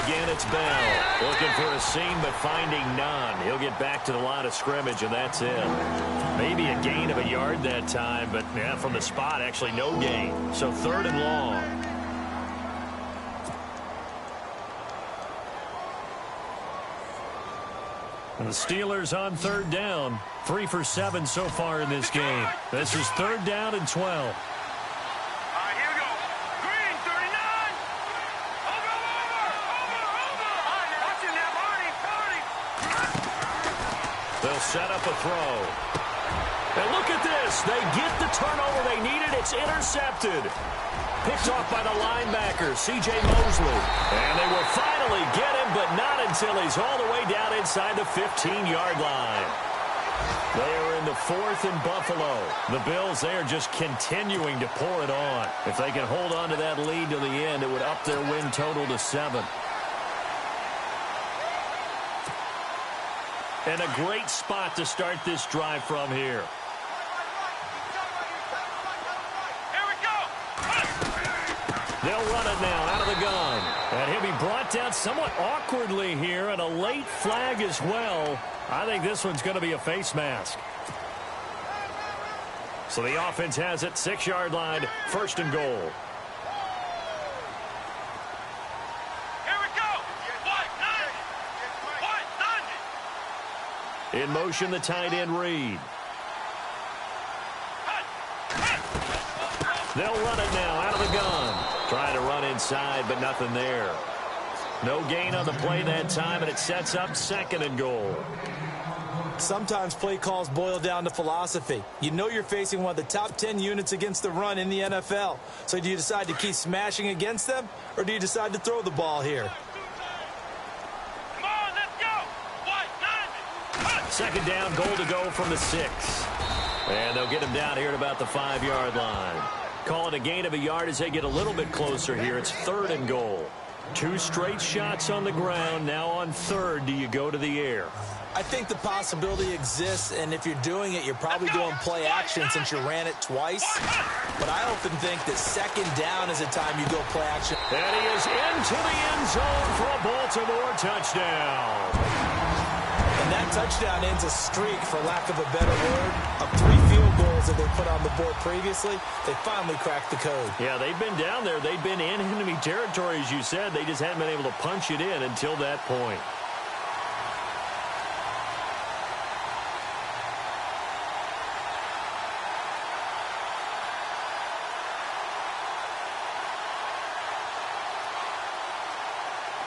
Again, it's Bell. Looking for a seam, but finding none. He'll get back to the line of scrimmage, and that's it. Maybe a gain of a yard that time, but yeah, from the spot, actually no gain. So 3rd and long. And the Steelers on 3rd down. 3 for 7 so far in this game. This is 3rd down and 12. Set up a throw. And look at this. They get the turnover they needed. It's intercepted. Picked off by the linebacker, C.J. Mosley. And they will finally get him, but not until he's all the way down inside the 15-yard line. They are in the 4th in Buffalo. The Bills, they are just continuing to pour it on. If they can hold on to that lead to the end, it would up their win total to 7. And a great spot to start this drive from here. Here we go. They'll run it now out of the gun. And he'll be brought down somewhat awkwardly here, and a late flag as well. I think this one's going to be a face mask. So the offense has it, 6-yard line, 1st and goal. In motion, the tight end, Reed. They'll run it now out of the gun. Trying to run inside, but nothing there. No gain on the play that time, and it sets up 2nd and goal. Sometimes play calls boil down to philosophy. You know you're facing one of the top 10 units against the run in the NFL. So do you decide to keep smashing against them, or do you decide to throw the ball here? 2nd down, goal to go from the 6. And they'll get him down here at about the 5-yard line. Call it a gain of a yard as they get a little bit closer here. It's 3rd and goal. 2 straight shots on the ground. Now on 3rd, do you go to the air? I think the possibility exists, and if you're doing it, you're probably doing play action since you ran it twice. But I often think that 2nd down is a time you go play action. And he is into the end zone for a Baltimore touchdown. And that touchdown ends a streak, for lack of a better word, of 3 field goals that they put on the board previously. They finally cracked the code. Yeah, they've been down there. They've been in enemy territory, as you said. They just haven't been able to punch it in until that point.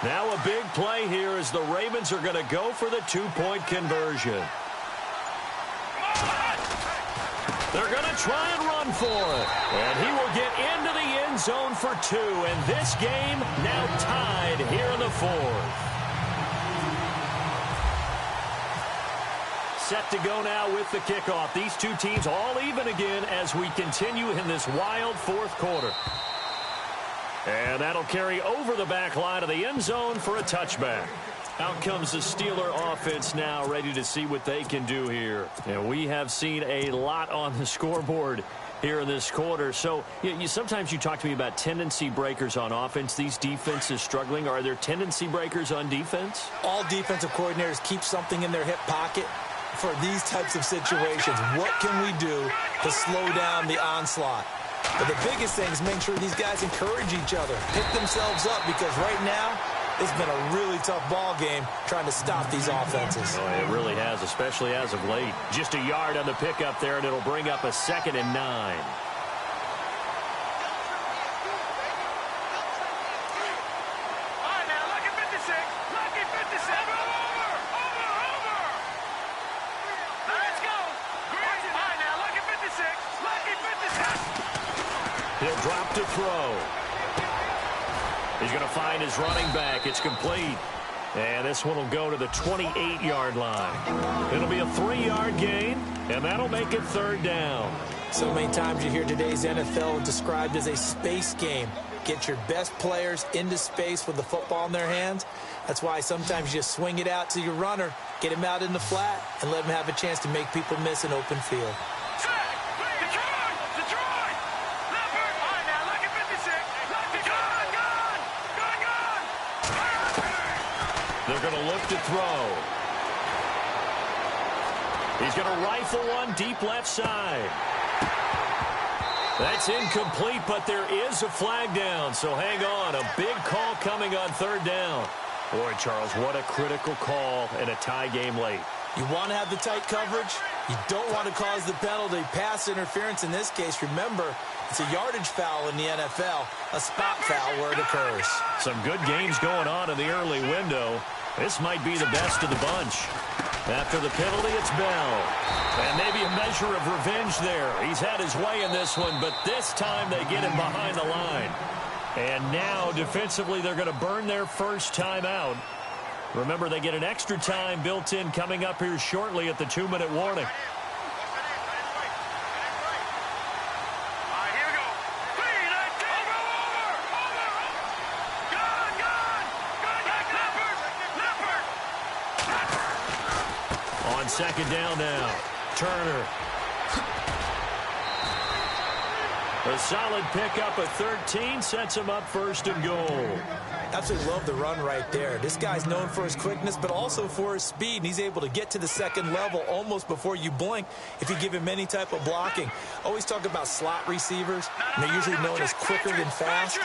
Now a big play here as the Ravens are going to go for the 2-point conversion. They're going to try and run for it. And he will get into the end zone for 2. And this game now tied here in the 4th. Set to go now with the kickoff. These two teams all even again as we continue in this wild 4th quarter. And that'll carry over the back line of the end zone for a touchback. Out comes the Steeler offense now, ready to see what they can do here. And we have seen a lot on the scoreboard here in this quarter. So sometimes you talk to me about tendency breakers on offense. These defenses struggling. Are there tendency breakers on defense? All defensive coordinators keep something in their hip pocket for these types of situations. What can we do to slow down the onslaught? But the biggest thing is make sure these guys encourage each other, pick themselves up, because right now it's been a really tough ball game trying to stop these offenses. Oh, it really has, especially as of late. Just a yard on the pickup there, and it'll bring up a 2nd and 9. All right, now, lucky 56. Lucky 56. Over. Now, let's go. All right, now, lucky 56. Lucky 56. He'll drop to throw. He's going to find his running back. It's complete. And this one will go to the 28-yard line. It'll be a 3-yard gain, and that'll make it 3rd down. So many times you hear today's NFL described as a space game. Get your best players into space with the football in their hands. That's why sometimes you just swing it out to your runner, get him out in the flat, and let him have a chance to make people miss an open field. They're going to look to throw. He's going to rifle one deep left side. That's incomplete, but there is a flag down, so hang on. A big call coming on 3rd down. Boy, Charles, what a critical call in a tie game late. You want to have the tight coverage. You don't want to cause the penalty. Pass interference in this case. Remember, it's a yardage foul in the NFL, a spot foul where it occurs. Some good games going on in the early window. This might be the best of the bunch. After the penalty, it's Bell. And maybe a measure of revenge there. He's had his way in this one, but this time they get him behind the line. And now, defensively, they're going to burn their first time out. Remember, they get an extra time built in coming up here shortly at the 2-minute warning. On 2nd down now, Turner. A solid pickup of 13 sets him up 1st and goal. Absolutely love the run right there. This guy's known for his quickness, but also for his speed, and he's able to get to the 2nd level almost before you blink if you give him any type of blocking. Always talk about slot receivers, and they're usually known as quicker than fast.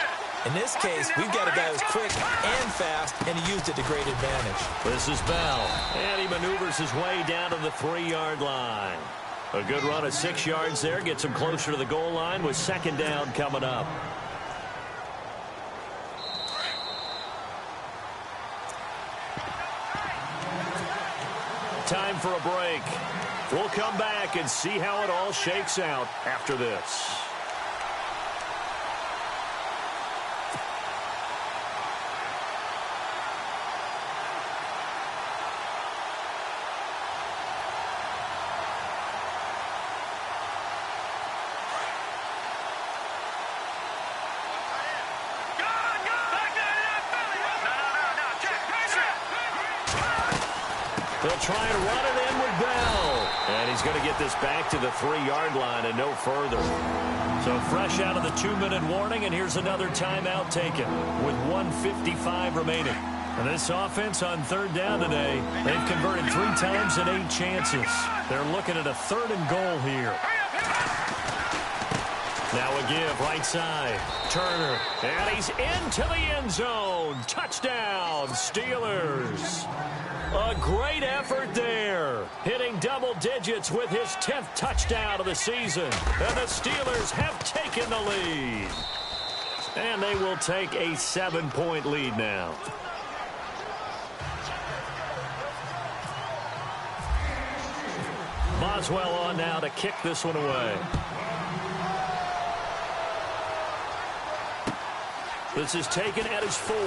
In this case, we've got a guy who's quick and fast, and he used it to great advantage. This is Bell, and he maneuvers his way down to the 3-yard line. A good run of 6 yards there gets him closer to the goal line with 2nd down coming up. Time for a break. We'll come back and see how it all shakes out after this. They'll try and run it in with Bell. And he's going to get this back to the 3-yard line and no further. So fresh out of the 2-minute warning, and here's another timeout taken with 1:55 remaining. And this offense on 3rd down today, they've converted 3 times in 8 chances. They're looking at a 3rd and goal here. Now a give, right side. Turner, and he's into the end zone. Touchdown, Steelers. A great effort there. Hitting double digits with his 10th touchdown of the season. And the Steelers have taken the lead. And they will take a 7-point lead now. Boswell on now to kick this one away. This is taken at his 4.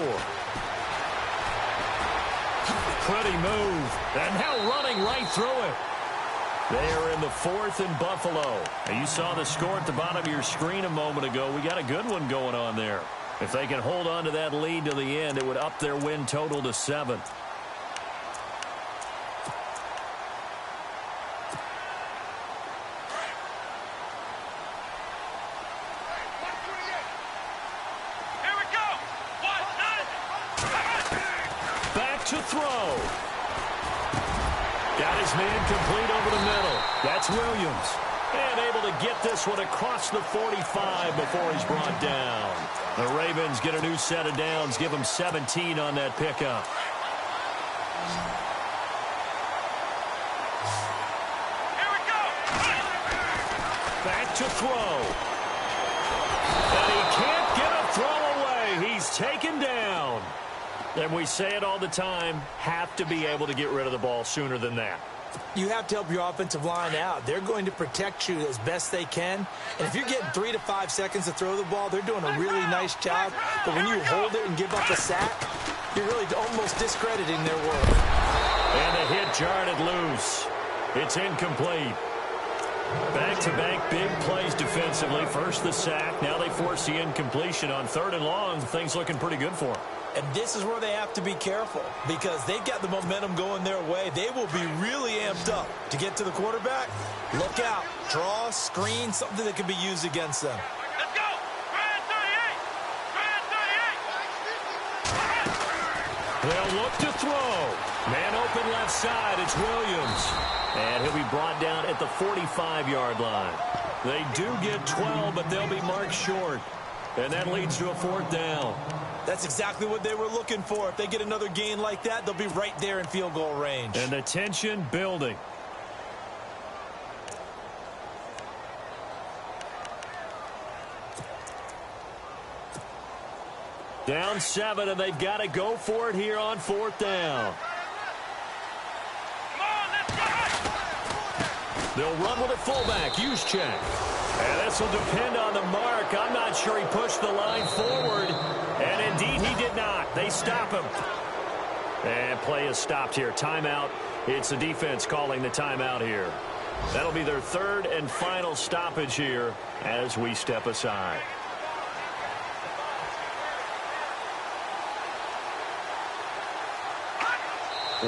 Pretty move. And now running right through it. They are in the 4th in Buffalo. And you saw the score at the bottom of your screen a moment ago. We got a good one going on there. If they can hold on to that lead to the end, it would up their win total to 7. to throw. Got his man complete over the middle. That's Williams. And able to get this one across the 45 before he's brought down. The Ravens get a new set of downs, give them 17 on that pickup. Here we go. Back to throw. And he can't get a throw away. He's taken down. And we say it all the time, have to be able to get rid of the ball sooner than that. You have to help your offensive line out. They're going to protect you as best they can. And if you're getting 3 to 5 seconds to throw the ball, they're doing a really nice job. But when you hold it and give up a sack, you're really almost discrediting their work. And the hit jarred it loose. It's incomplete. Back-to-back big plays defensively. First the sack. Now they force the incompletion on 3rd and long. Things looking pretty good for them. And this is where they have to be careful because they've got the momentum going their way. They will be really amped up to get to the quarterback. Look out. Draw, screen, something that can be used against them. Let's go. Grand 38. They'll look to throw. Man open left side. It's Williams. And he'll be brought down at the 45-yard line. They do get 12, but they'll be marked short. And that leads to a 4th down. That's exactly what they were looking for. If they get another gain like that, they'll be right there in field goal range. And the tension building. Down 7, and they've got to go for it here on 4th down. Come on, let's go. They'll run with a fullback. Juszczyk. And this will depend on the mark. I'm not sure he pushed the line forward. And indeed, he did not. They stop him. And play is stopped here. Timeout. It's the defense calling the timeout here. That'll be their 3rd and final stoppage here as we step aside.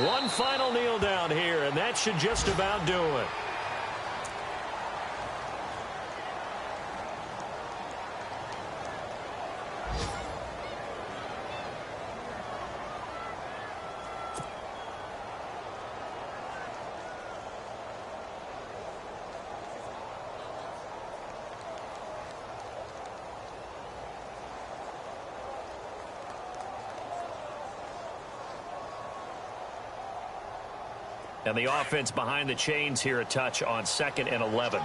One final kneel down here, and that should just about do it. And the offense behind the chains here a touch on 2nd and 11.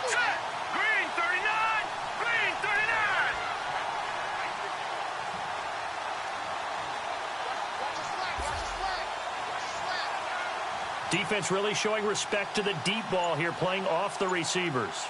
Set. Green 39. Green 39. Defense really showing respect to the deep ball here, playing off the receivers.